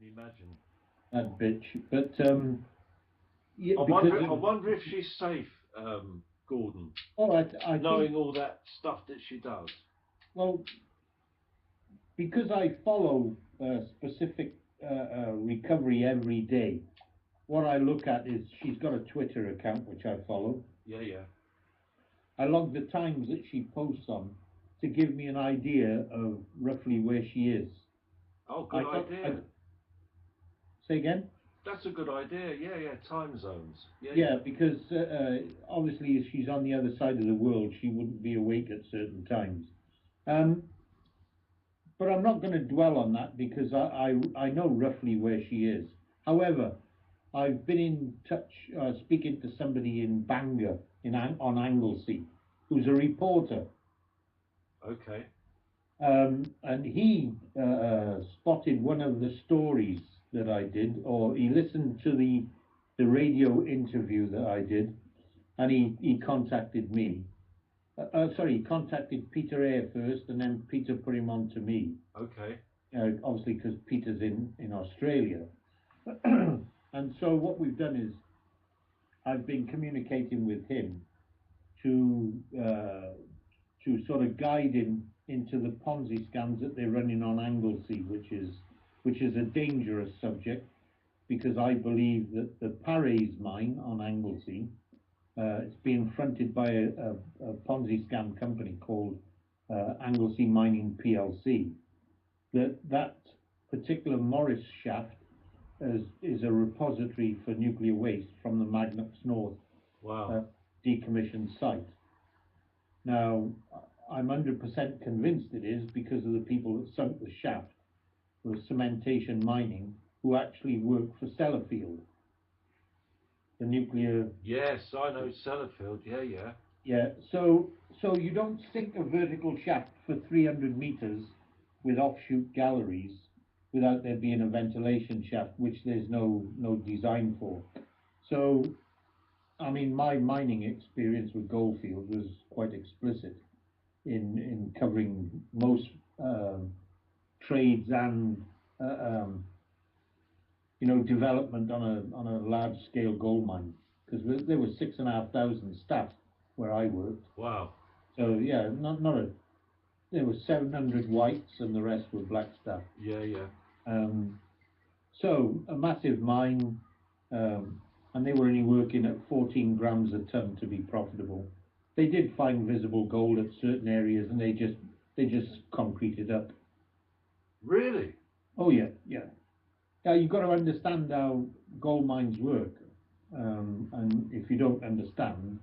imagine. that bitch. But yeah, I wonder if she's safe, Gordon, oh, I think knowing all that stuff that she does. well, because I follow specific recovery every day. What I look at is she's got a Twitter account which I follow. Yeah, yeah. I log the times that she posts on to give me an idea of roughly where she is. Oh, good idea. Say again? That's a good idea. Yeah, yeah. Time zones. Yeah, Yeah, because obviously if she's on the other side of the world, she wouldn't be awake at certain times. Um, but I'm not going to dwell on that because I know roughly where she is. However, I've been in touch, speaking to somebody in Bangor on Anglesey, who's a reporter. Okay. And he spotted one of the stories that I did, or he listened to the radio interview that I did, and he contacted me. Sorry, he contacted Peter Eyre first, and then Peter put him on to me. Okay. Obviously, because Peter's in Australia. And so what we've done is I've been communicating with him to sort of guide him into the Ponzi scams that they're running on Anglesey, which is a dangerous subject because I believe that the Pares mine on Anglesey, it's being fronted by a Ponzi scam company called Anglesey Mining PLC. That particular Morris shaft is a repository for nuclear waste from the Magnox North Wow. decommissioned site. Now, I'm 100% convinced it is because of the people that sunk the shaft with Cementation Mining, who actually work for Sellafield, the nuclear. Yes, I know Sellafield. Yeah, yeah. Yeah. So you don't sink a vertical shaft for 300 meters with offshoot galleries without there being a ventilation shaft, which there's no design for. So, I mean, my mining experience with Goldfield was quite explicit in covering most trades and uh, um, development on a large scale gold mine because there were 6,500 staff where I worked. Wow. So yeah, not a there were 700 whites and the rest were black staff. Yeah, yeah. So a massive mine, and they were only working at 14 grams a ton to be profitable. They did find visible gold at certain areas, and they just concreted up. Really? Oh yeah, yeah. Now you've got to understand how gold mines work, and if you don't understand,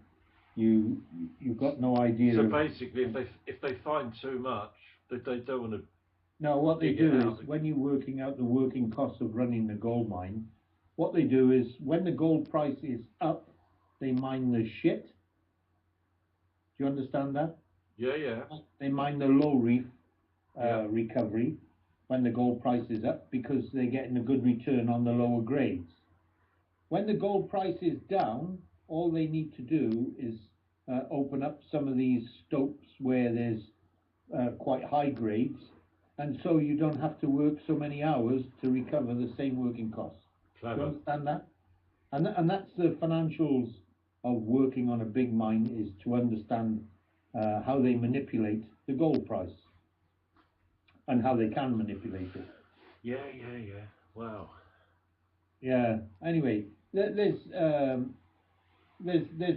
you've got no idea. So basically, if they find too much, they don't want to. No, what they do is when you're working out the working costs of running the gold mine, what they do is when the gold price is up, they mine the shit. Do you understand that? Yeah, yeah. They mine the low reef Yeah. recovery when the gold price is up because they're getting a good return on the lower grades. When the gold price is down, all they need to do is open up some of these stopes where there's quite high grades, and so you don't have to work so many hours to recover the same working costs. Clever. Do you understand that? And that's the financials of working on a big mine is to understand how they manipulate the gold price and how they can manipulate it. Yeah, yeah, yeah. Wow. Yeah. Anyway, there's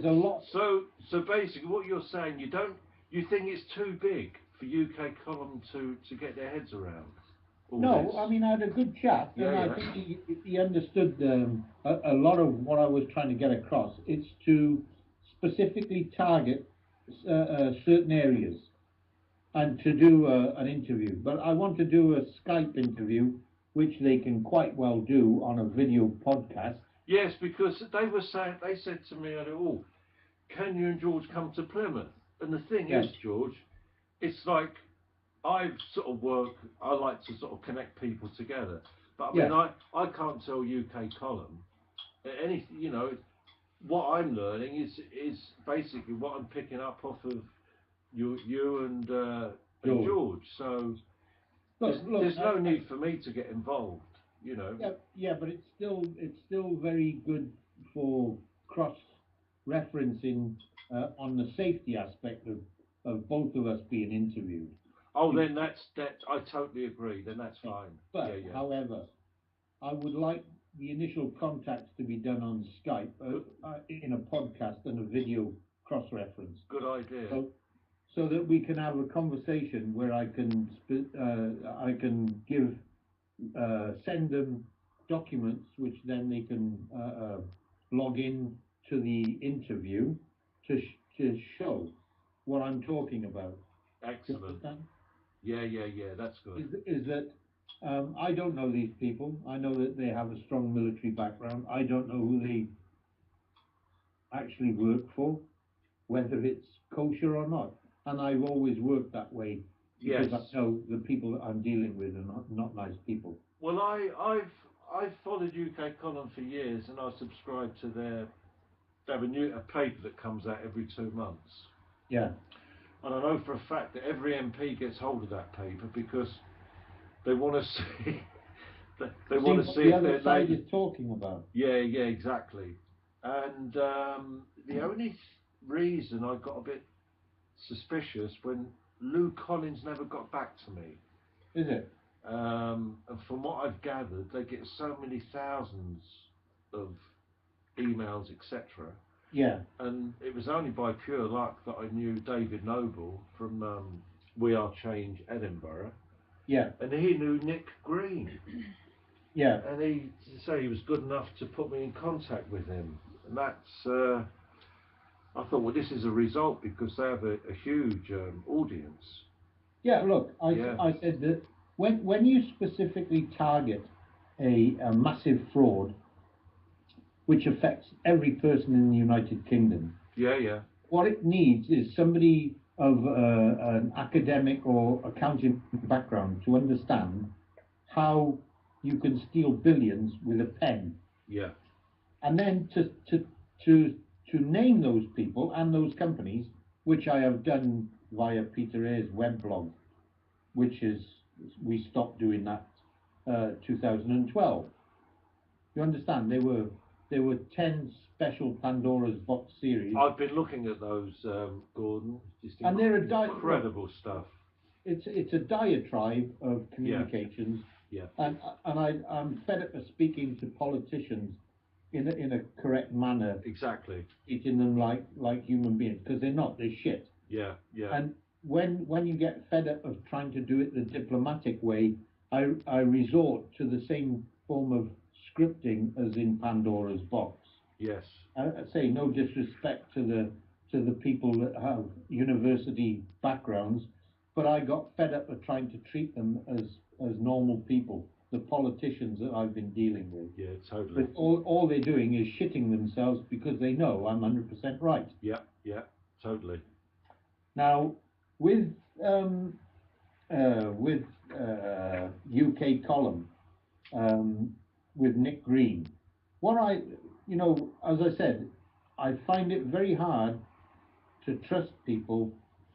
a lot. So basically, what you're saying, you think it's too big for UK Column to get their heads around? No, this? I mean I had a good chat, Yeah, and yeah. I think he understood a lot of what I was trying to get across. It's to specifically target certain areas and to do an interview. But I want to do a Skype interview, which they can quite well do on a video podcast. Yes, because they said to me, "Oh, can you and George come to Plymouth?" And the thing Yes. is, George, it's like I like to sort of connect people together. But I mean, Yeah. I can't tell UK Column anything. What I'm learning is basically what I'm picking up off of you and George. So Look, there's no need for me to get involved. you know. Yeah, but it's still very good for cross referencing on the safety aspect of both of us being interviewed. Oh, Be- then that. I totally agree. Then that's fine. Yeah, But yeah. however, I would like the initial contacts to be done on Skype in a podcast and a video cross reference. Good idea. So that we can have a conversation where I can send them documents which then they can log in to the interview to show what I'm talking about. Do you Excellent. understand? Yeah, yeah, yeah. That's good. Is that I don't know these people. I know that they have a strong military background. I don't know who they actually work for, whether it's kosher or not. And I've always worked that way because Yes. I know the people that I'm dealing with are not nice people. Well, I've followed UK Column for years, and I subscribe to they have a paper that comes out every 2 months. Yeah. And I know for a fact that every MP gets hold of that paper because they want to see they want to what see the if other their side neighbours. is talking about. Yeah, yeah, exactly. And the only reason I got a bit suspicious when Lou Collins never got back to me. Is it? And from what I've gathered, they get so many thousands of emails, etc. Yeah. And it was only by pure luck that I knew David Noble from We Are Change Edinburgh, Yeah. and he knew Nick Green, Yeah. and he was good enough to put me in contact with him, and that's. I thought, well, this is a result because they have a huge audience. Yeah. Look, Yeah. I said that when you specifically target a massive fraud which affects every person in the United Kingdom, Yeah, yeah, what it needs is somebody of an academic or accounting background to understand how you can steal billions with a pen, yeah, and then to name those people and those companies, which I have done via Peter Ayres' weblog, which is we stopped doing that 2012. You understand? There were 10 special Pandora's box series, I've been looking at those, Gordon. Just and they're incredible stuff. it's a diatribe of Yeah, communications, yeah, and I'm fed up of speaking to politicians in a correct manner, exactly. treating them like human beings, because they're not. They're shit. Yeah, yeah, And when you get fed up of trying to do it the diplomatic way, I resort to the same form of scripting as in Pandora's box. yes, I say no disrespect to the people that have university backgrounds, but I got fed up of trying to treat them as normal people, the politicians that I've been dealing with. yeah, totally. But all they're doing is shitting themselves because they know I'm 100% right. Yeah, yeah, totally. Now, with UK Column, with Nick Green, as I said, I find it very hard to trust people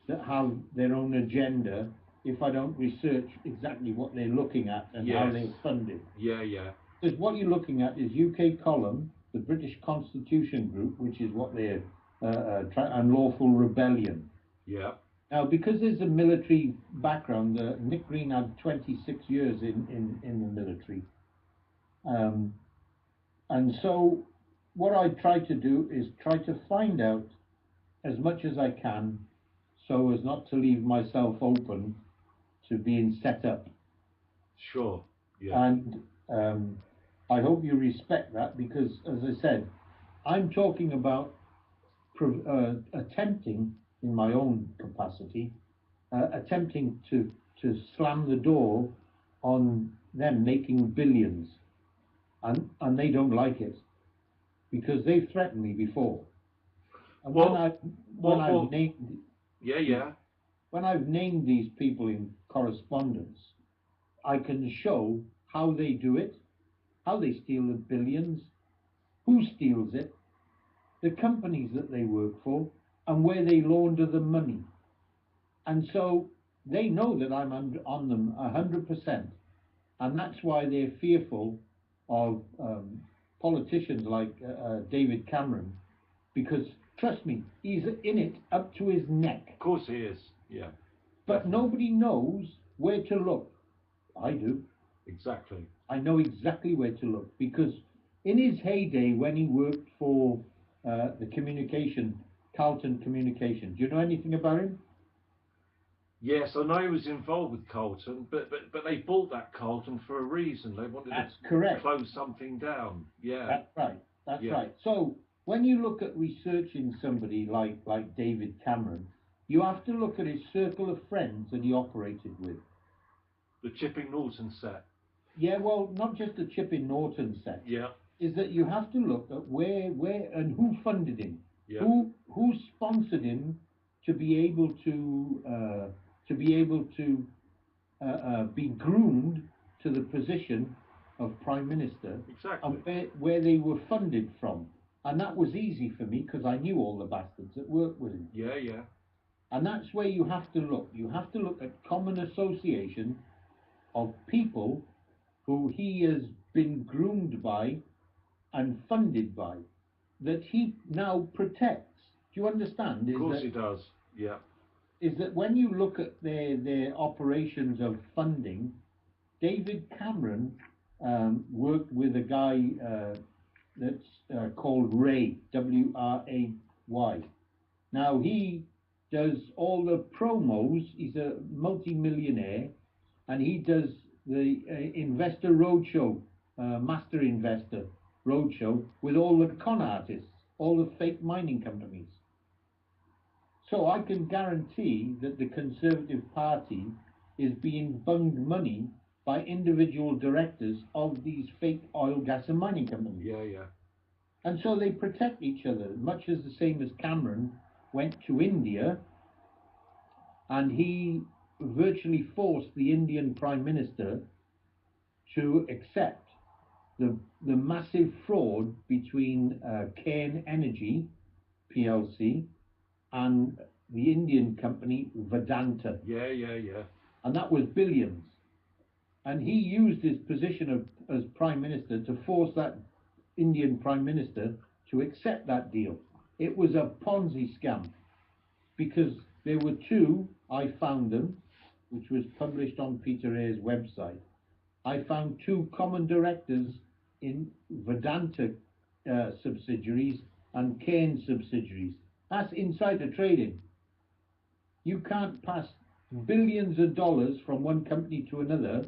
that have their own agenda if I don't research exactly what they're looking at and how Yes. they're funded. Yeah, yeah, Because what you're looking at is UK Column, the British Constitution Group, which is what they're Unlawful Rebellion. yeah, Now, because there's a military background, Nick Green had 26 years in the military. And so what I try to do is try to find out as much as I can so as not to leave myself open to being set up. sure. Yeah, And I hope you respect that because, as I said, I'm talking about attempting, in my own capacity, attempting to slam the door on them making billions. And they don't like it because they've threatened me before. And Well, when well, I've named yeah, yeah, when I've named these people in correspondence, I can show how they do it, how they steal the billions, who steals it, the companies that they work for, and where they launder the money. And so they know that I'm on them 100%. And that's why they're fearful of politicians like David Cameron, because trust me, he's in it up to his neck. Of course he is. Yeah. But Definitely. nobody knows where to look. I do. Exactly. I know exactly where to look because in his heyday, when he worked for the communication, Carlton Communication, do you know anything about him? Yes, I know he was involved with Colton, but they bought that Colton for a reason. They wanted That's to correct. close something down. Yeah. That's right. That's Yeah. right. So when you look at researching somebody like David Cameron, you have to look at his circle of friends that he operated with. The Chipping Norton set. Yeah, well, not just the Chipping Norton set. Yeah. Is that you have to look at where and who funded him, Yeah. who sponsored him to be able to be groomed to the position of prime minister, Exactly. and where they were funded from, and that was easy for me because I knew all the bastards that worked with him, Yeah. Yeah. and that's where you have to look. You have to look at common association of people who he has been groomed by and funded by, that he now protects. Do you understand? Of course he does. Yeah. Is that when you look at their operations of funding, David Cameron worked with a guy that's called Ray, W-R-A-Y. Now he does all the promos. He's a multi-millionaire, and he does the investor roadshow, master investor roadshow with all the con artists, all the fake mining companies. So I can guarantee that the Conservative Party is being bunged money by individual directors of these fake oil, gas, and mining companies. Yeah. Yeah. And so they protect each other, much as the same as Cameron went to India and he virtually forced the Indian Prime Minister to accept the massive fraud between Cairn Energy PLC and the Indian company Vedanta. Yeah. Yeah. Yeah. And that was billions. And he used his position as Prime Minister to force that Indian Prime Minister to accept that deal. It was a Ponzi scam because there were two, I found them, which was published on Peter Ayres' website. I found two common directors in Vedanta subsidiaries and Cairn subsidiaries. That's insider trading. You can't pass billions of dollars from one company to another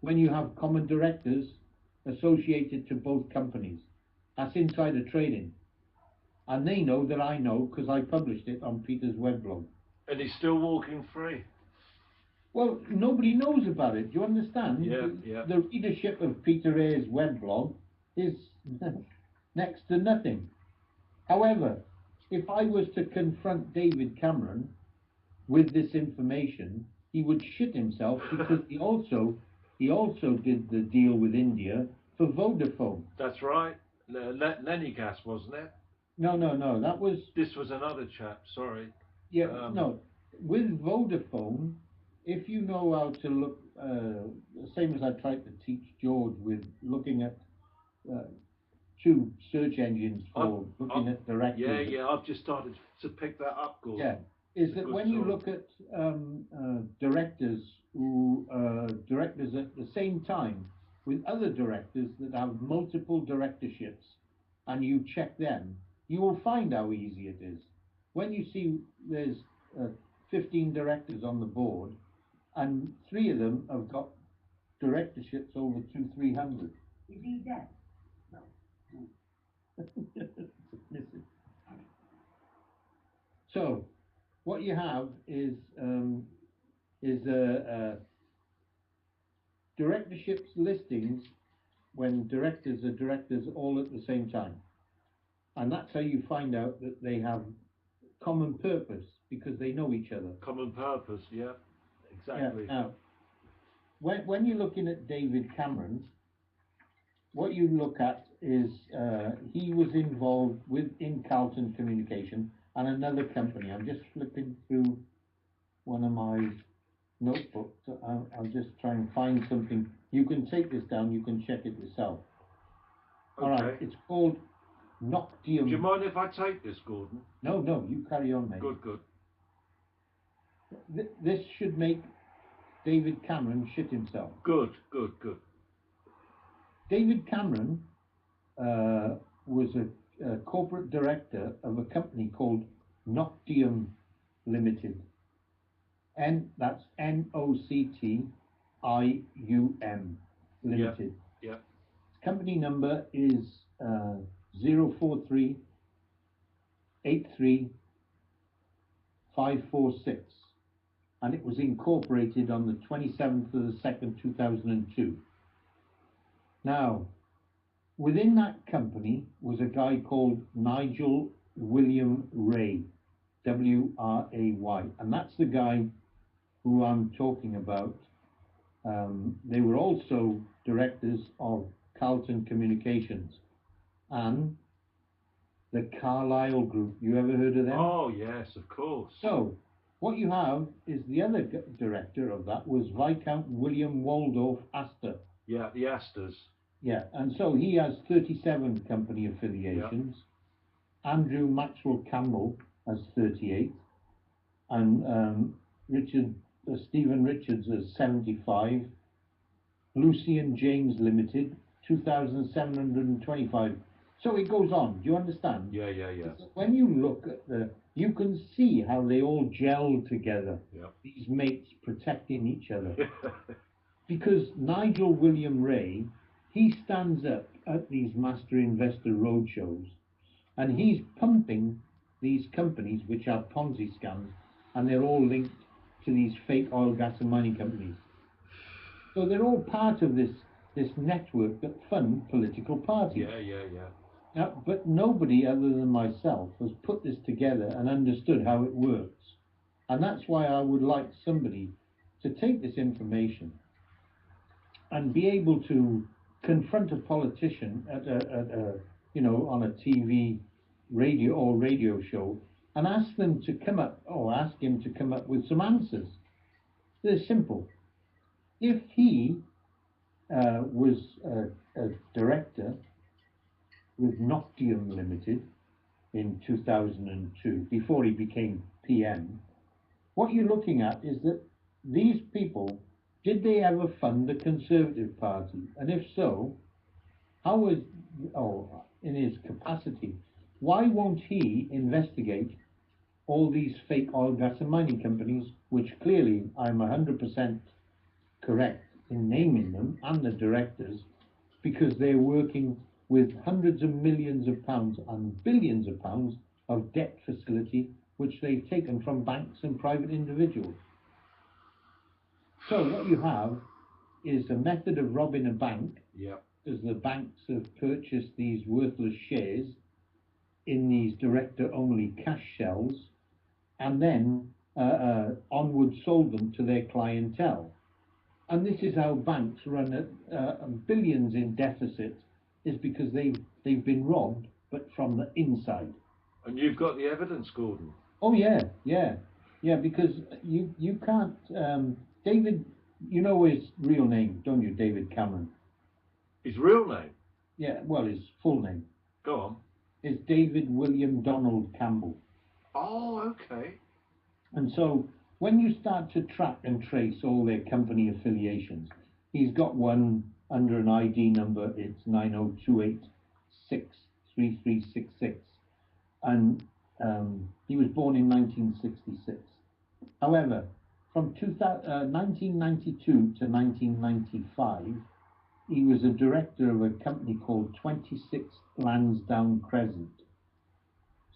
when you have common directors associated to both companies. That's insider trading. And they know that I know because I published it on Peter's weblog. And he's still walking free. Well, nobody knows about it. Do you understand? Yeah. Yeah. The readership of Peter Ayres' weblog is next to nothing. However, if I was to confront David Cameron with this information, he would shit himself because he also did the deal with India for Vodafone. That's right. Lenny Gas, wasn't it? No, that was This was another chap. Sorry. yeah, no. With Vodafone, if you know how to look, the same as I tried to teach George with looking at two search engines for looking at directors. Yeah, yeah. I've just started to pick that up, Gordon. Yeah, is that when you look at directors who directors at the same time with other directors that have multiple directorships, and you check them, you will find how easy it is. When you see there's 15 directors on the board, and 3 of them have got directorships over 200-300. Is he dead? No. So, what you have is directorships listings when directors are directors all at the same time, and that's how you find out that they have common purpose because they know each other. Common purpose, yeah, exactly. Yeah. Now, when you're looking at David Cameron, what you look at is he was involved in Carlton Communication and another company. I'm just flipping through one of my notebook. So I'll just try and find something. You can take this down. You can check it yourself. Okay. All right. It's called Noctium. Do you mind if I take this, Gordon? No, no. You carry on, mate. Good, good. This should make David Cameron shit himself. Good, good, good. David Cameron was a corporate director of a company called Noctium Limited. That's Noctium Limited. Yeah. Company number is 043 546, and it was incorporated on the 27th of the 2nd, 2002. Now, within that company was a guy called Nigel William Ray, W-R-A-Y, and that's the guy who I'm talking about. They were also directors of Carlton Communications and the Carlyle Group. You ever heard of them? Oh, yes, of course. So, what you have is the other director of that was Viscount William Waldorf Astor. Yeah, the Astors. Yeah, and so he has 37 company affiliations. Andrew Maxwell Campbell has 38, and Stephen Richards has 75. Lucian James Limited, 2,725. So it goes on. Do you understand? Yeah. When you look at you can see how they all gel together. Yeah. These mates protecting each other. Because Nigel William Ray, he stands up at these master investor roadshows, and he's pumping these companies, which are Ponzi scams, and they're all linked to these fake oil, gas, and mining companies. So they're all part of this network that fund political parties. Yeah. Now, but nobody other than myself has put this together and understood how it works. And that's why I would like somebody to take this information and be able to confront a politician at on a TV, radio show, and ask them to come up, or ask him to come up with some answers. They're simple. If he was a director with Noctium Limited in 2002, before he became PM, what you're looking at is that these people, did they ever fund the Conservative Party? And if so, in his capacity, why won't he investigate all these fake oil, gas and mining companies, which clearly I'm 100% correct in naming them, and the directors, because they're working with hundreds of millions of pounds and billions of pounds of debt facility, which they've taken from banks and private individuals. So what you have is a method of robbing a bank, as the banks have purchased these worthless shares in these director-only cash shells, and then onward sold them to their clientele. And this is how banks run at billions in deficit, is because they've been robbed, but from the inside. And you've got the evidence, Gordon. Oh yeah, because you can't. David, you know his real name, don't you? David Cameron. His real name? Yeah, well, his full name. Go on. Is David William Donald Campbell. Oh, okay. And so when you start to track and trace all their company affiliations, he's got one under an ID number. It's 9028633366, and he was born in 1966. However, from 1992 to 1995, he was a director of a company called 26 Lansdowne Crescent.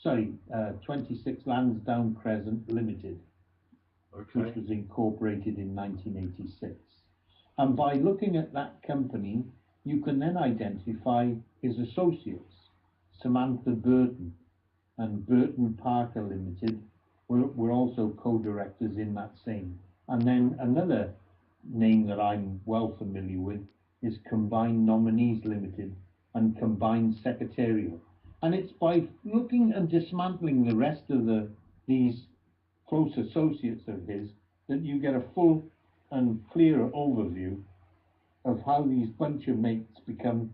26 Lansdowne Crescent Limited, which was incorporated in 1986. And by looking at that company, you can then identify his associates, Samantha Burton and Burton Parker Limited were also co-directors in that same. And then another name that I'm well familiar with is Combined Nominees Limited and Combined Secretarial. And it's by looking and dismantling the rest of these close associates of his that you get a full and clearer overview of how these bunch of mates become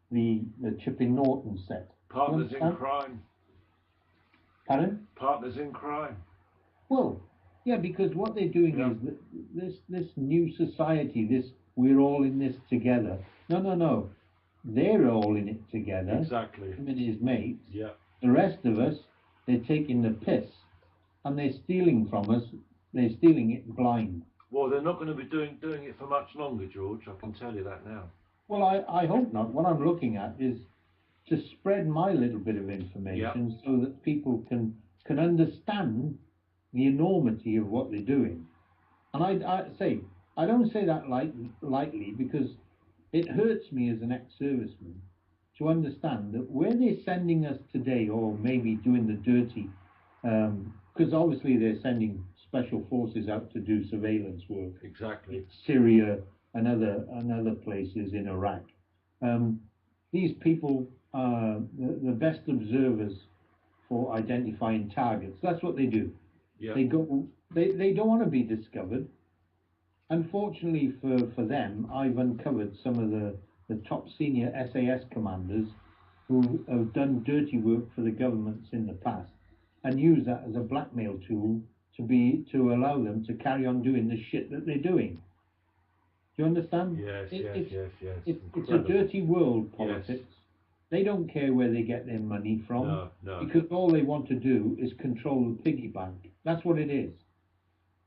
the Chipping Norton set. Partners in understand? crime. Pardon? Partners in crime. Well, yeah, because what they're doing Yeah. is that this new society, this we're all in this together. No. They're all in it together. Exactly. Him and his mates. Yeah. The rest of us, they're taking the piss, and they're stealing from us. They're stealing it blind. Well, they're not going to be doing it for much longer, George. I can tell you that now. Well, I hope not. What I'm looking at is to spread my little bit of information so that people can understand the enormity of what they're doing. And I don't say that lightly because it hurts me as an ex-serviceman to understand that where they're sending us today, or maybe doing the dirty, because obviously they're sending special forces out to do surveillance work. Exactly. Syria and other places in Iraq. These people are the best observers for identifying targets. That's what they do. Yeah. They don't want to be discovered. Unfortunately for them, I've uncovered some of the top senior SAS commanders who have done dirty work for the governments in the past and use that as a blackmail tool to allow them to carry on doing the shit that they're doing. Do you understand? Yes. It's a dirty world, politics. Yes. They don't care where they get their money from. No. Because all they want to do is control the piggy bank. That's what it is.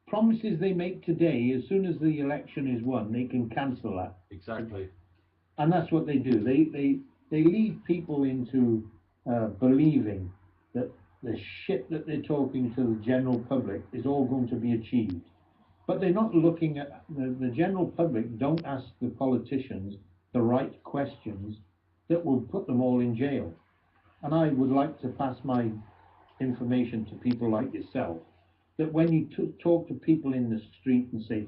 Promises they make today, as soon as the election is won, they can cancel that. Exactly. And that's what they do. They lead people into believing that the shit that they're talking to the general public is all going to be achieved. But they're not looking at the general public. Don't ask the politicians the right questions that will put them all in jail. And I would like to pass my information to people like yourself, that when you talk to people in the street and say,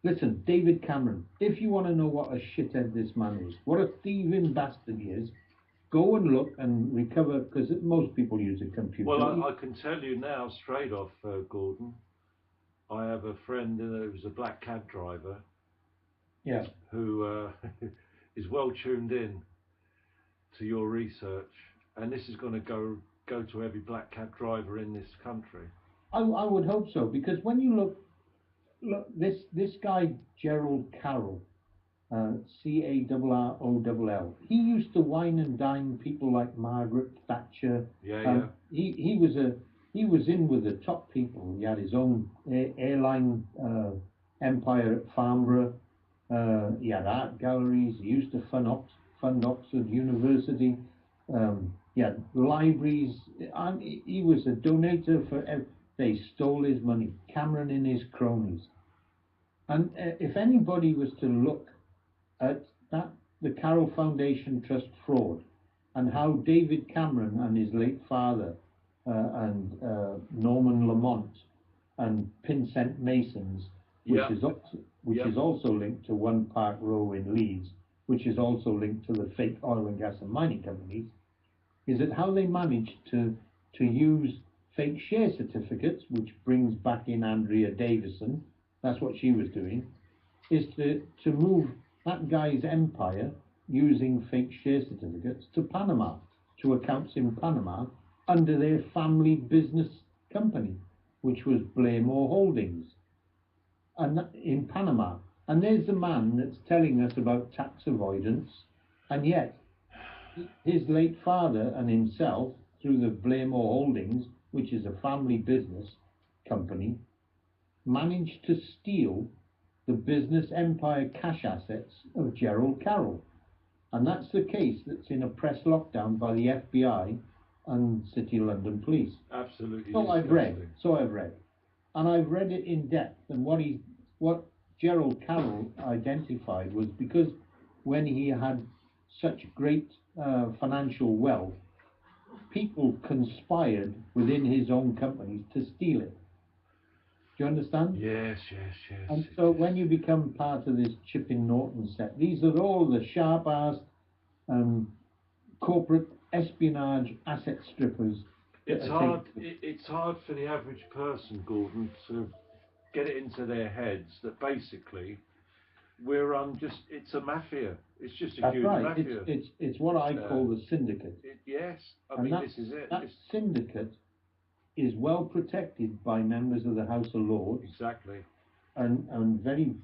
listen, David Cameron, if you want to know what a shithead this man is, what a thieving bastard he is, go and look and recover, because most people use a computer. Well, I can tell you now, straight off, Gordon, I have a friend who's a black cab driver. Yeah. Who is well tuned in to your research, and this is going to go to every black cab driver in this country. I would hope so, because when you look this guy Gerald Carroll, Carroll, he used to wine and dine people like Margaret Thatcher. Yeah. He was in with the top people. He had his own airline empire at Farnborough. He had art galleries. He used to fund Oxford University. He had libraries. And he was a donator for. They stole his money. Cameron and his cronies. And if anybody was to look at the Carroll Foundation Trust fraud, and how David Cameron and his late father and Norman Lamont and Pinsent Masons, which is also linked to One Park Row in Leeds, which is also linked to the fake oil and gas and mining companies, is that how they managed to use fake share certificates, which brings back in Andrea Davison, that's what she was doing, is to move that guy's empire using fake share certificates to Panama, to accounts in Panama, under their family business company, which was Blairmore Holdings, and in Panama. And there's the man that's telling us about tax avoidance, and yet his late father and himself, through the Blairmore Holdings, which is a family business company, managed to steal the business empire cash assets of Gerald Carroll. And that's the case that's in a press lockdown by the FBI and City of London Police. Absolutely. So I've read. And I've read it in depth. And what Gerald Carroll identified was because when he had such great financial wealth, people conspired within his own companies to steal it. Do you understand? Yes. And so when you become part of this Chipping Norton set, these are all the sharp-assed corporate espionage asset strippers. It's hard for the average person, Gordon, to get it into their heads that basically it's a mafia. It's just a That's huge right. mafia. It's what I call the syndicate. Yes, I And mean, that, this is it. that syndicate is well protected by members of the House of Lords Exactly. and very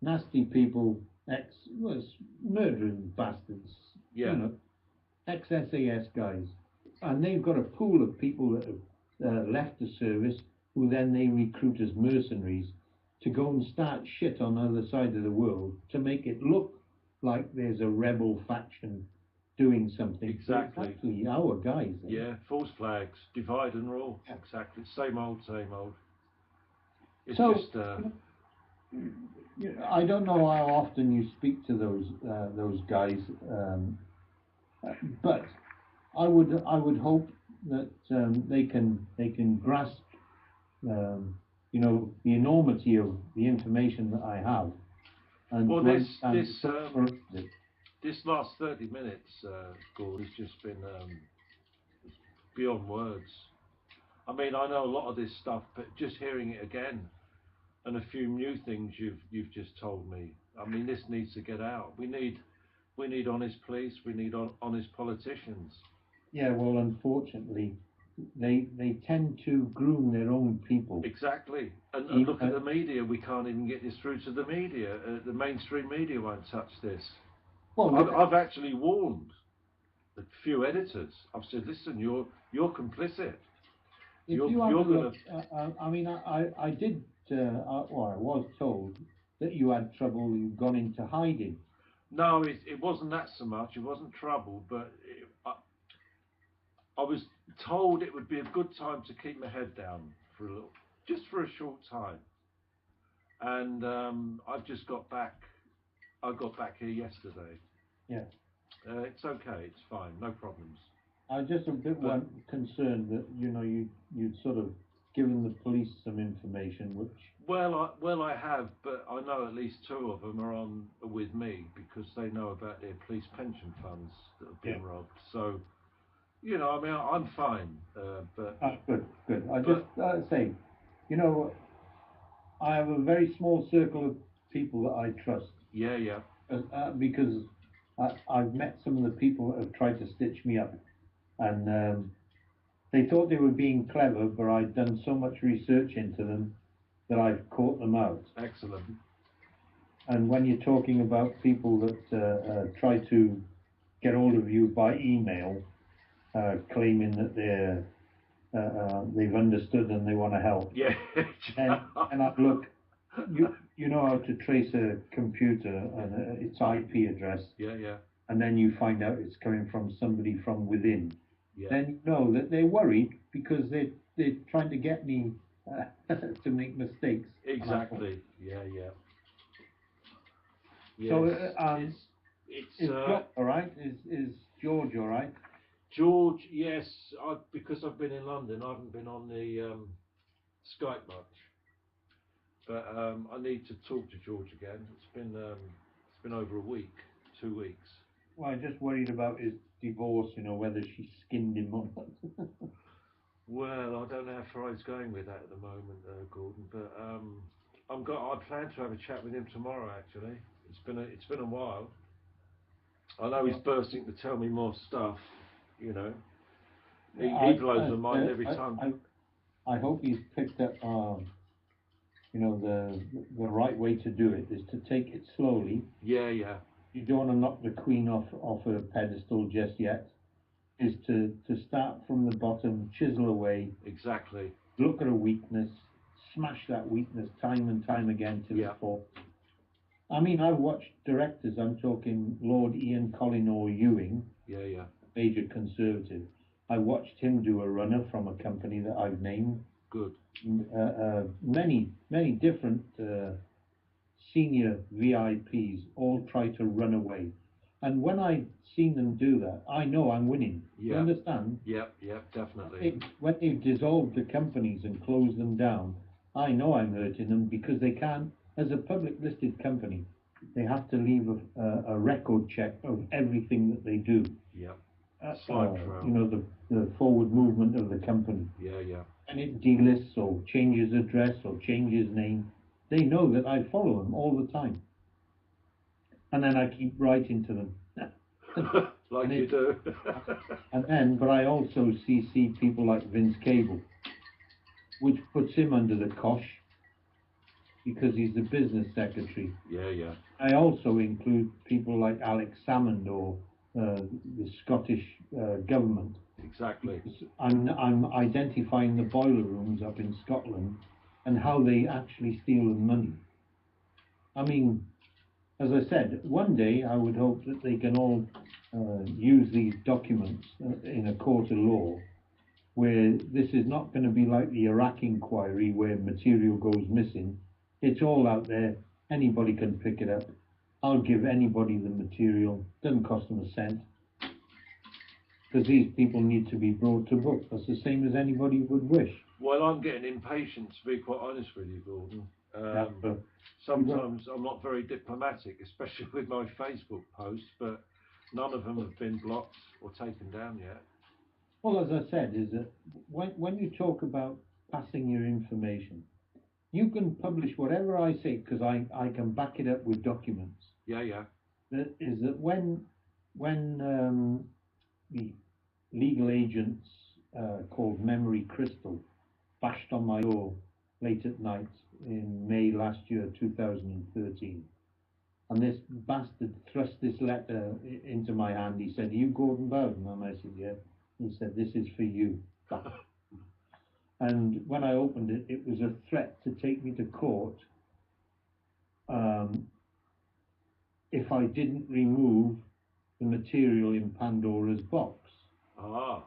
nasty people, murdering bastards, Yeah. you know, ex-SAS guys. And they've got a pool of people that have left the service who then they recruit as mercenaries to go and start shit on the other side of the world to make it look like there's a rebel faction doing something. Exactly. It's actually our guys. Yeah, false flags, divide and rule. Yeah. Exactly. Same old, same old. It's So, just. I don't know how often you speak to those guys, but I would hope that they can grasp the enormity of the information that I have. And Well, to this understand this last 30 minutes, Gord, has just been beyond words. I mean, I know a lot of this stuff, but just hearing it again, and a few new things you've just told me. I mean, this needs to get out. We need honest police. We need honest politicians. Yeah, well, unfortunately, they tend to groom their own people. Exactly. And look at the media. We can't even get this through to the media. The mainstream media won't touch this. Well, I've actually warned a few editors. I've said, listen, you're complicit. if You're you have a gonna. look, I mean, I did, well, I was told that you had trouble, you'd gone into hiding. No, it wasn't that so much. It wasn't trouble, but I was told it would be a good time to keep my head down just for a short time. And I've just got back. I got back here yesterday. Yeah. It's okay. It's fine. No problems. I was just a bit concerned that you'd sort of given the police some information, which Well, I have, but I know at least two of them are on with me because they know about their police pension funds that have been robbed. So, I mean, I'm fine. But good. I just say, I have a very small circle of people that I trust. yeah. Because I've met some of the people that have tried to stitch me up, and they thought they were being clever, but I'd done so much research into them that I've caught them out. Excellent. And when you're talking about people that try to get hold of you by email, claiming that they've understood and they want to help, Yeah. and I look, you know how to trace a computer and its IP address, Yeah. and then you find out it's coming from somebody from within. Yeah. Then you know that they're worried because they're trying to get me to make mistakes. Exactly. Yeah. So it's is George all right? Is George all right? George, yes. Because I've been in London, I haven't been on the Skype much, but I need to talk to George again. It's been over a week, 2 weeks. Well, I'm just worried about his divorce. Whether she skinned him or not. Well, I don't know how far he's going with that at the moment, Gordon. But I plan to have a chat with him tomorrow. Actually, it's been a while. I know he's bursting to tell me more stuff. He blows my mind every time. I hope he's picked up. The right way to do it is to take it slowly. Yeah. You don't want to knock the queen off her pedestal just yet. Is to start from the bottom, chisel away. Exactly. Look at a weakness, smash that weakness time and time again till it falls. I mean, I've watched directors. I'm talking Lord Ian Collinor Ewing. Yeah. Major Conservative. I watched him do a runner from a company that I've named. Good. Many different senior VIPs all try to run away. And when I've seen them do that, I know I'm winning. Yeah. You understand? Yep, definitely. When they've dissolved the companies and closed them down, I know I'm hurting them because they can't, as a public listed company, they have to leave a record check of everything that they do. Yep. Slide trail. The forward movement of the company. Yeah. and it delists or changes address or changes name, they know that I follow them all the time. And then I keep writing to them. Like And you it- do. And then, but I also see people like Vince Cable, which puts him under the cosh because he's the business secretary. Yeah. I also include people like Alex Salmond or the Scottish government. Exactly. I'm identifying the boiler rooms up in Scotland and how they actually steal the money. I mean, as I said, one day I would hope that they can all use these documents in a court of law, where this is not going to be like the Iraq inquiry where material goes missing. It's all out there. Anybody can pick it up. I'll give anybody the material. Doesn't cost them a cent. Because these people need to be brought to book. That's the same as anybody would wish. Well, I'm getting impatient, to be quite honest with you, Gordon. Yeah, but Sometimes I'm not very diplomatic, especially with my Facebook posts, but none of them have been blocked or taken down yet. well, as I said, is that when you talk about passing your information, you can publish whatever I say because I can back it up with documents. Yeah. That is that when the legal agents called Memory Crystal bashed on my door late at night in May last year, 2013. And this bastard thrust this letter into my hand. He said, "Are you Gordon Bowden?" And I said, "Yeah." He said, "This is for you." And when I opened it, it was a threat to take me to court if I didn't remove the material in Pandora's box. Ah,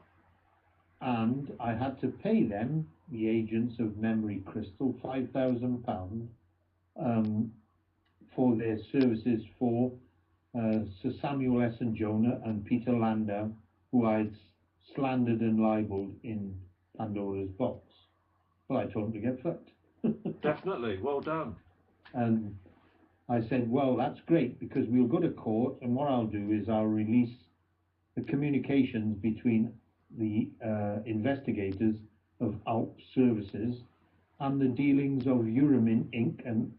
And I had to pay them, the agents of Memory Crystal, £5,000 for their services for Sir Samuel S. and Jonah and Peter Landau, who I'd slandered and libelled in Pandora's box. Well, I told them to get fucked. definitely. Well done. And I said, well, that's great because we'll go to court, and what I'll do is I'll release the communications between the investigators of ALP Services and the dealings of Euramin Inc. and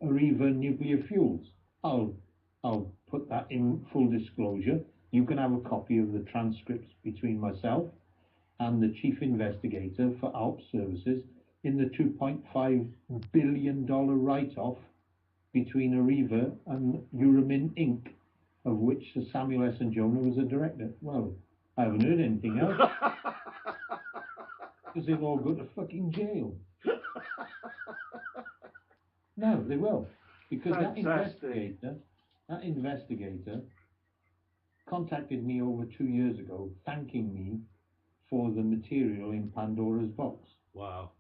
Arriva Nuclear Fuels. I'll put that in full disclosure. You can have a copy of the transcripts between myself and the chief investigator for ALP Services in the $2.5 billion write-off between Arriva and Euramin Inc., of which Sir Samuel S. and Jonah was a director. Well, I haven't heard anything else, because they'll all go to fucking jail. No, they will. Because Fantastic. that investigator contacted me over 2 years ago, thanking me for the material in Pandora's box, Wow.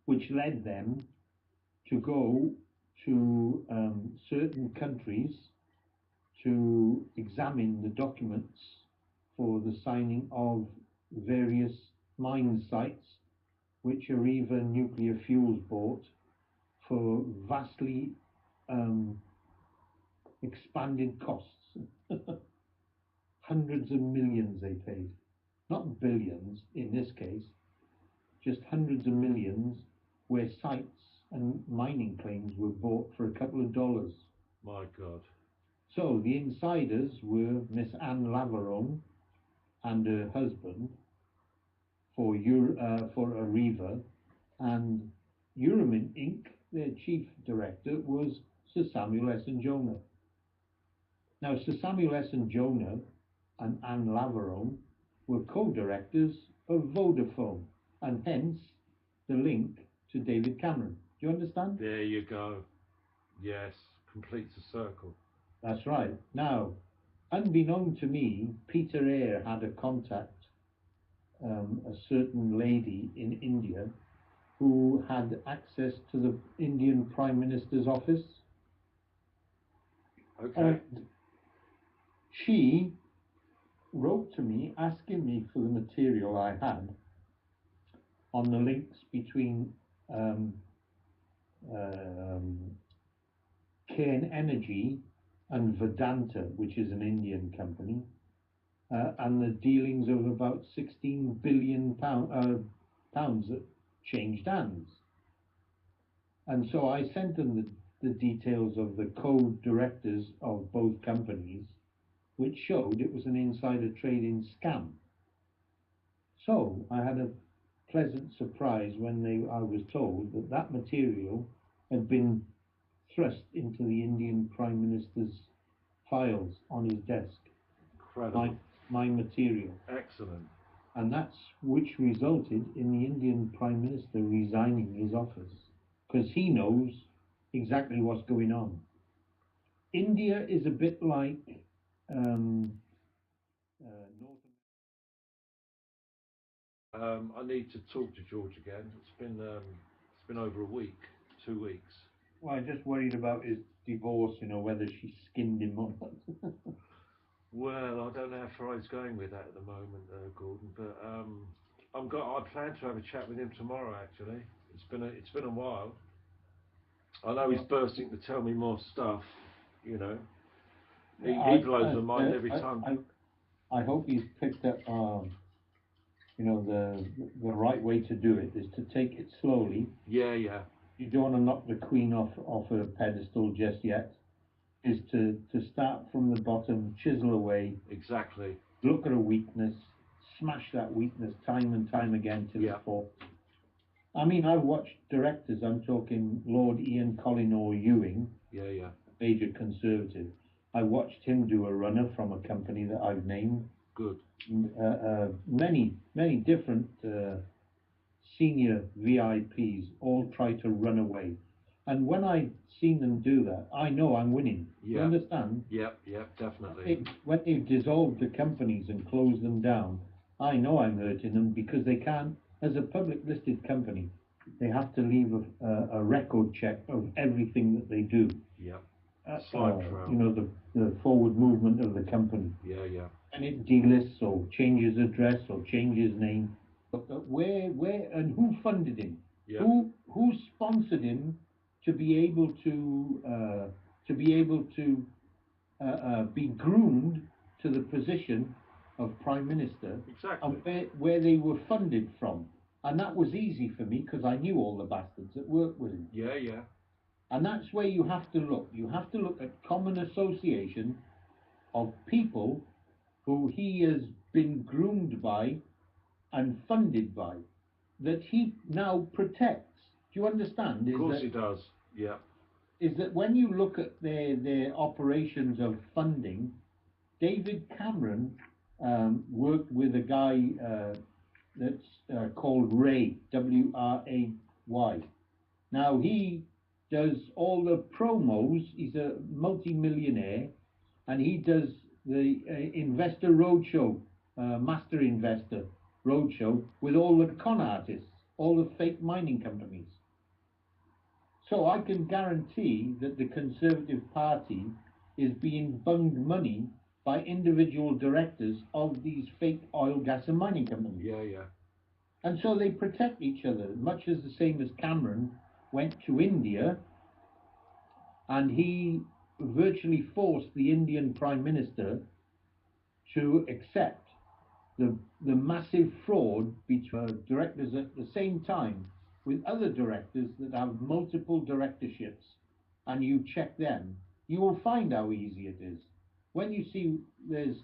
which led them to go to certain countries to examine the documents for the signing of various mine sites which Arriva Nuclear Fuels bought for vastly expanded costs. Hundreds of millions they paid, not billions in this case, just hundreds of millions, where sites and mining claims were bought for a couple of dollars. My God. So the insiders were Miss Anne Laveron and her husband for Arriva, and Euramin Inc., their chief director was Sir Samuel S. and Jonah. Now, Sir Samuel S. and Jonah and Anne Laveron were co-directors of Vodafone, and hence the link to David Cameron. Do you understand? There you go. Yes, completes a circle. That's right. Now, unbeknown to me, Peter Eyre had a contact, a certain lady in India who had access to the Indian Prime Minister's office. Okay. And she wrote to me asking me for the material I had on the links between Cairn Energy and Vedanta, which is an Indian company, and the dealings of about £16 billion pounds that changed hands. And so I sent them the details of the co-directors of both companies, which showed it was an insider trading scam. So I had a pleasant surprise when I was told that that material had been thrust into the Indian Prime Minister's files on his desk. Incredible. My material. Excellent. And that's which resulted in the Indian Prime Minister resigning his office, because he knows exactly what's going on. India is a bit like North I need to talk to George again. It's been over a week, 2 weeks. Well, I'm just worried about his divorce, whether she skinned him or not. Well, I don't know how far he's going with that at the moment, Gordon. But I plan to have a chat with him tomorrow. Actually, it's been a while. I know he's bursting to tell me more stuff. You know, he blows my mind every time. I hope he's picked up, the right way to do it is to take it slowly. Yeah, yeah. You don't want to knock the queen off her pedestal just yet. Is to start from the bottom, chisel away. Exactly. Look at a weakness, smash that weakness time and time again till it falls. I mean, I've watched directors. I'm talking Lord Ian Collinor Ewing. Yeah, yeah. Major Conservative. I watched him do a runner from a company that I've named. Good. Many different senior VIPs all try to run away. And when I've seen them do that, I know I'm winning. Yeah. You understand? Yep, definitely. When they've dissolved the companies and closed them down, I know I'm hurting them because they can't, as a public listed company, they have to leave a record check of everything that they do. Yep. Slide trail. The forward movement of the company. Yeah, yeah. And it delists or changes address or changes name. But where and who funded him? Yep. Who sponsored him to be able to be groomed to the position of Prime Minister? Exactly. And where they were funded from. And that was easy for me because I knew all the bastards that worked with him. Yeah, yeah. And that's where you have to look. You have to look at common association of people who he has been groomed by and funded by, that he now protects. Do you understand? Of course he does. Yeah. Is that when you look at their operations of funding, David Cameron worked with a guy that's called Ray, W-R-A-Y. Now he does all the promos. He's a multi-millionaire, and he does the investor roadshow, master investor roadshow with all the con artists, all the fake mining companies. So I can guarantee that the Conservative Party is being bunged money by individual directors of these fake oil, gas and mining companies. Yeah, yeah. And so they protect each other, much as the same as Cameron went to India and he virtually forced the Indian Prime Minister to accept the massive fraud between directors at the same time with other directors that have multiple directorships, and you check them, you will find how easy it is. When you see there's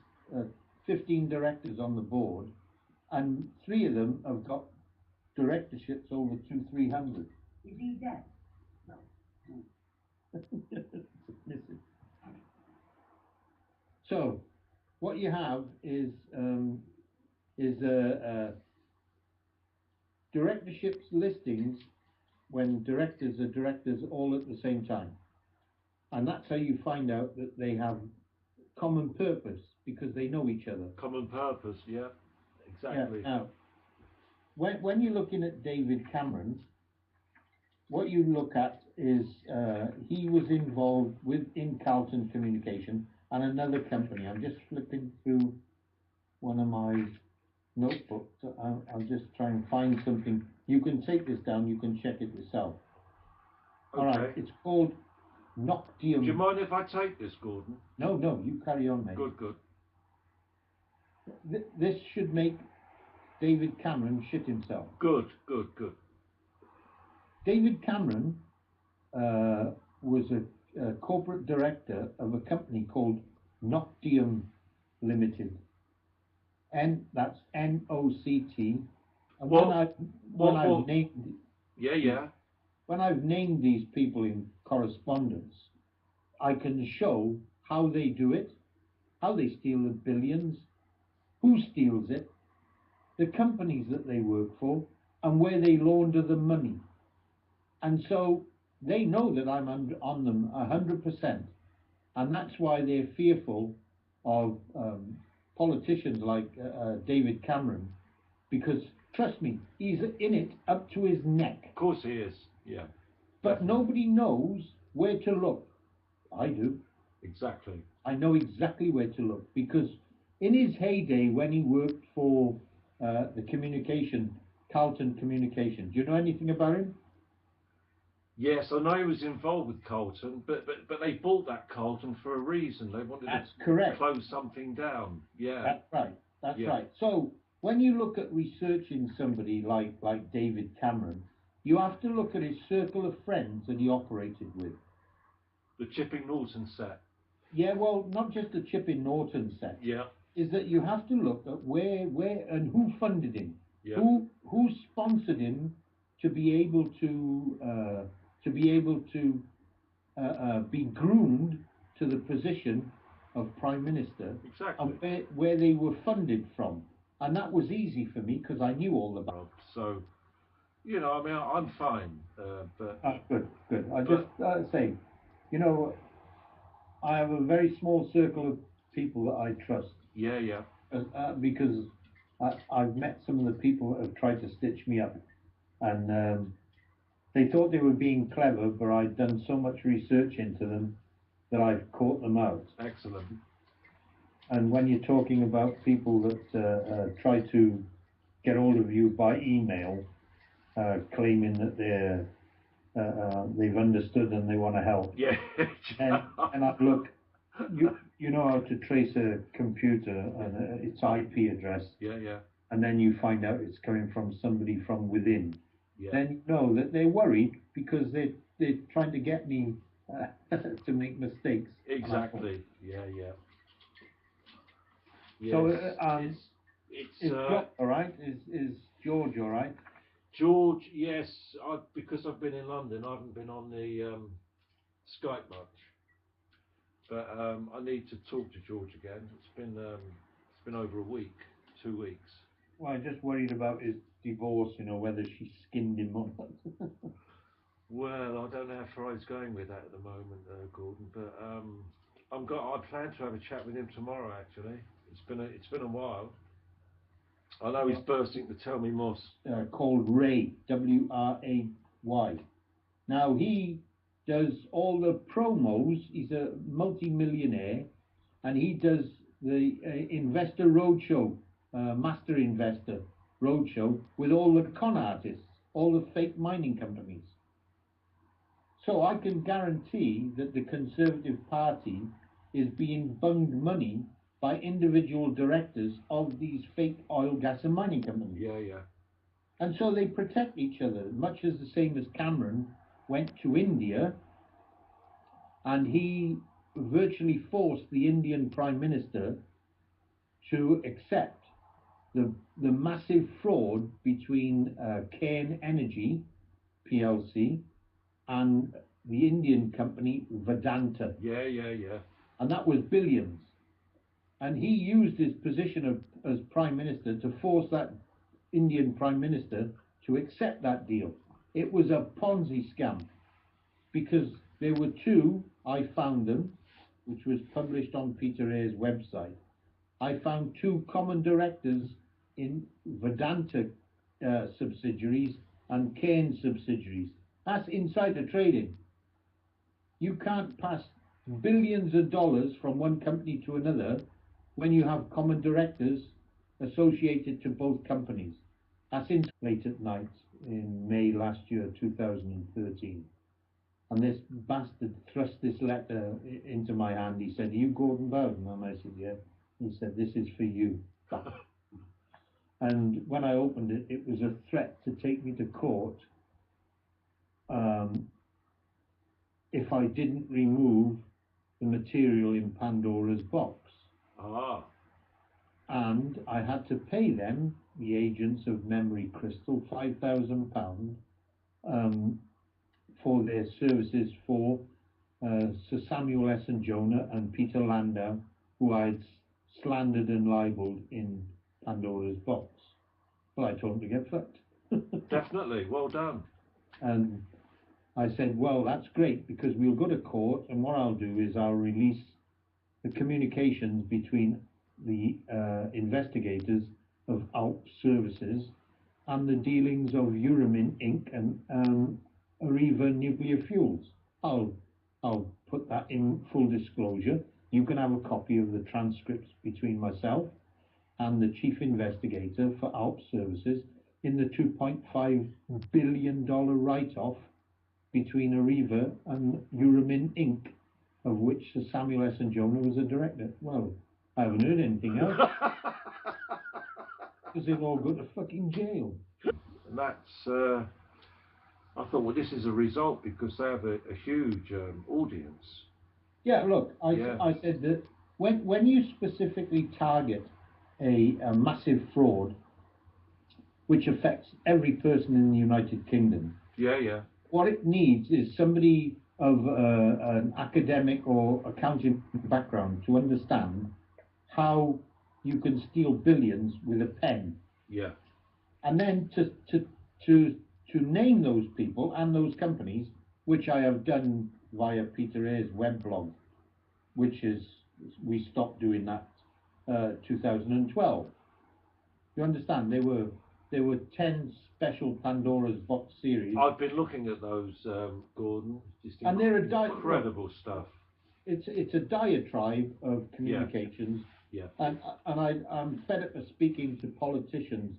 15 directors on the board, and 3 of them have got directorships over 200-300. Is he dead? No. Listen. So, what you have is directorships listings when directors are directors all at the same time, and that's how you find out that they have common purpose because they know each other. Common purpose, yeah, exactly. Yeah. Now, when you're looking at David Cameron, what you look at is he was involved in Carlton Communication and another company. I'm just flipping through one of my notebooks. I'll just try and find something. You can take this down. You can check it yourself. Okay. All right. It's called Noctium. Do you mind if I take this, Gordon? No, you carry on, mate. Good. This should make David Cameron shit himself. Good, good, good. David Cameron was a corporate director of a company called Noctium Limited. That's NOCT. And Well, when well, I've named yeah. when I've named these people in correspondence, I can show how they do it, how they steal the billions, who steals it, the companies that they work for, and where they launder the money. And so they know that I'm on them 100%, and that's why they're fearful of politicians like David Cameron, because trust me, he's in it up to his neck. Of course he is. Yeah. But Definitely. nobody knows where to look. I do. Exactly. I know exactly where to look, because in his heyday when he worked for the Carlton Communication, do you know anything about him? Yes, I know he was involved with Carlton, but they bought that Carlton for a reason. They wanted That's to correct. close something down. Yeah. That's right. That's Yeah. right. So when you look at researching somebody like David Cameron, you have to look at his circle of friends that he operated with. The Chipping Norton set. Yeah, well, not just the Chipping Norton set. Yeah. Is that you have to look at where and who funded him, Yeah. who sponsored him to be able to be groomed to the position of Prime Minister, Exactly. and where they were funded from. And that was easy for me because I knew all about So, you know, I mean, I'm fine, but it. Good. I just say, you know, I have a very small circle of people that I trust. yeah. Because I've met some of the people that have tried to stitch me up, and they thought they were being clever, but I'd done so much research into them that I've caught them out. Excellent. And when you're talking about people that try to get hold of you by email, claiming that they've understood and they want to help, Yeah. and I look, you know how to trace a computer and its IP address, Yeah. and then you find out it's coming from somebody from within. Yeah. Then you know that they're worried because they're trying to get me to make mistakes. Exactly. Yeah. So Yes. is It's George all right? Is George all right? George. Yes, because I've been in London, I haven't been on the Skype much, but I need to talk to George again. It's been over a week, 2 weeks. Well, I'm just worried about his divorce. You know, whether she skinned him or not. Well, I don't know how far he's going with that at the moment, Gordon. But I plan to have a chat with him tomorrow. Actually, it's been a while. I know he's bursting to tell me more. Called Ray, Wray. Now he does all the promos. He's a multi-millionaire, and he does the investor roadshow, master investor roadshow with all the con artists, all the fake mining companies. So I can guarantee that the Conservative Party is being bunged money by individual directors of these fake oil, gas, and mining companies. Yeah. And so they protect each other, much as the same as Cameron went to India and he virtually forced the Indian Prime Minister to accept the massive fraud between Cairn Energy PLC and the Indian company Vedanta. Yeah. And that was billions. And he used his position as Prime Minister to force that Indian Prime Minister to accept that deal. It was a Ponzi scam because there were two, I found them, which was published on Peter Ayer's website. I found two common directors in Vedanta subsidiaries and Cairn subsidiaries. That's insider trading. You can't pass billions of dollars from one company to another when you have common directors associated to both companies. That's in late at night in May last year, 2013. And this bastard thrust this letter into my hand. He said, "Are you Gordon Bowden?" And I said, "Yeah." He said, "This is for you." And when I opened it, it was a threat to take me to court um, if I didn't remove the material in Pandora's box. Ah, And I had to pay them, the agents of Memory Crystal, £5,000 for their services for Sir Samuel S. and Jonah and Peter Landau, who I'd slandered and libelled in Pandora's box. Well, I told them to get fucked. definitely. Well done. And I said, well, that's great, because we'll go to court, and what I'll do is I'll release the communications between the investigators of ALP Services and the dealings of Euramin Inc. and Arriva Nuclear Fuels. I'll put that in full disclosure. You can have a copy of the transcripts between myself and the chief investigator for ALP Services in the $2.5 billion write-off between Arriva and Euramin Inc., of which Sir Samuel S. and Jonah was a director. Well, I haven't heard anything else, because they'll all go to fucking jail. And that's, I thought, well, this is a result because they have a huge audience. Yeah, look, Yeah. I said that when you specifically target a massive fraud which affects every person in the United Kingdom, Yeah, yeah. what it needs is somebody of an academic or accounting background to understand how you can steal billions with a pen, Yeah. and then to name those people and those companies, which I have done via Peter Ayres' weblog, which is, we stopped doing that 2012. You understand? There were 10 special Pandora's box series. I've been looking at those, Gordon. Just And they're incredible stuff. It's a diatribe of communications. Yeah. And I'm fed up of speaking to politicians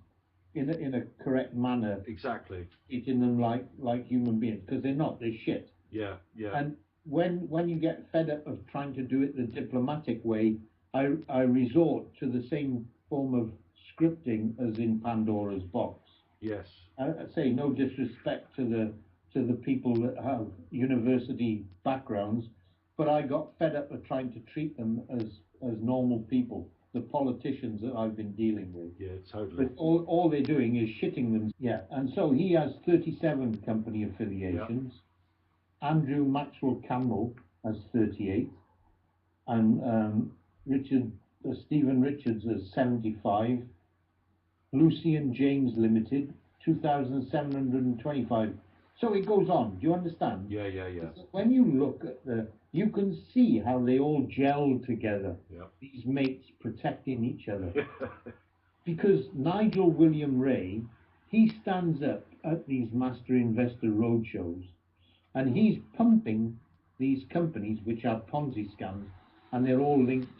in a correct manner, Exactly. treating them like human beings, because they're not. They're shit. Yeah, yeah. And when you get fed up of trying to do it the diplomatic way, I resort to the same form of scripting as in Pandora's box. Yes. I say no disrespect to the people that have university backgrounds, but I got fed up of trying to treat them as normal people, the politicians that I've been dealing with. Yeah, totally. But all they're doing is shitting them. Yeah, and so he has 37 company affiliations. Yeah. Andrew Maxwell Campbell has 38, and Stephen Richards has 75. Lucian James Limited, 2,725. So it goes on. Do you understand? Yeah, yeah, yeah. When you look at you can see how they all gel together. Yeah. These mates protecting each other. Because Nigel William Ray, he stands up at these master investor roadshows, and he's pumping these companies, which are Ponzi scams, and they're all linked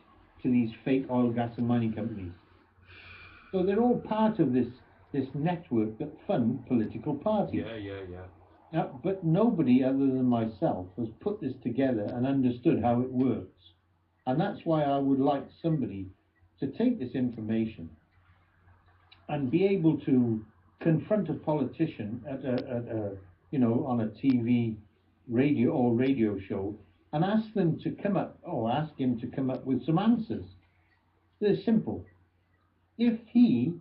to these fake oil, gas, and mining companies. So they're all part of this network that fund political parties. Yeah, yeah, yeah. But nobody other than myself has put this together and understood how it works. And that's why I would like somebody to take this information and be able to confront a politician at on a TV, radio show, and ask them to come up, or ask him to come up with some answers. They're simple. If he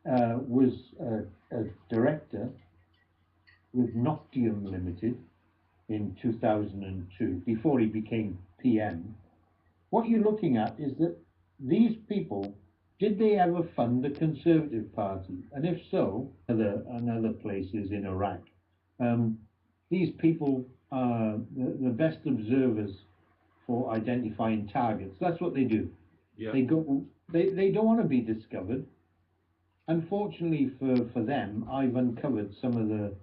was a director with Noctium Limited in 2002, before he became PM, what you're looking at is that these people, did they ever fund the Conservative Party? And if so, and other places in Iraq, these people are the best observers for identifying targets. That's what they do. Yeah. They don't want to be discovered. Unfortunately for them, I've uncovered some of the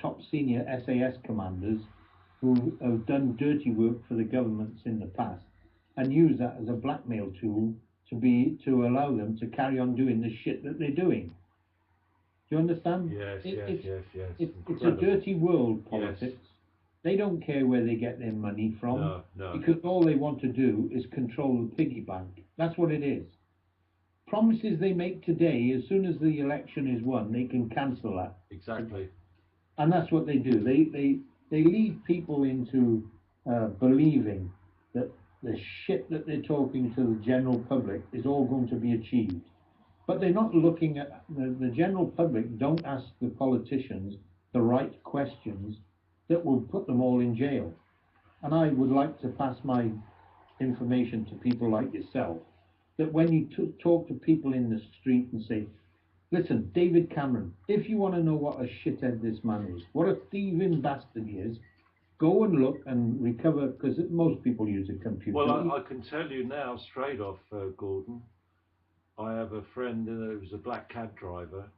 top senior SAS commanders who have done dirty work for the governments in the past and use that as a blackmail tool to allow them to carry on doing the shit that they're doing. Do you understand? Yes, yes. It's a dirty world, politics. Yes. They don't care where they get their money from, no. Because all they want to do is control the piggy bank. That's what it is. promises they make today, as soon as the election is won, they can cancel that. Exactly. And that's what they do. They lead people into believing that the shit that they're talking to the general public is all going to be achieved. But they're not looking at the general public don't ask the politicians the right questions that will put them all in jail. And I would like to pass my information to people like yourself that when you talk to people in the street and say, listen, David Cameron, if you want to know what a shithead this man is, what a thieving bastard he is, go and look and recover, because most people use a computer. Well, I can tell you now, straight off, Gordon, I have a friend who's a black cab driver,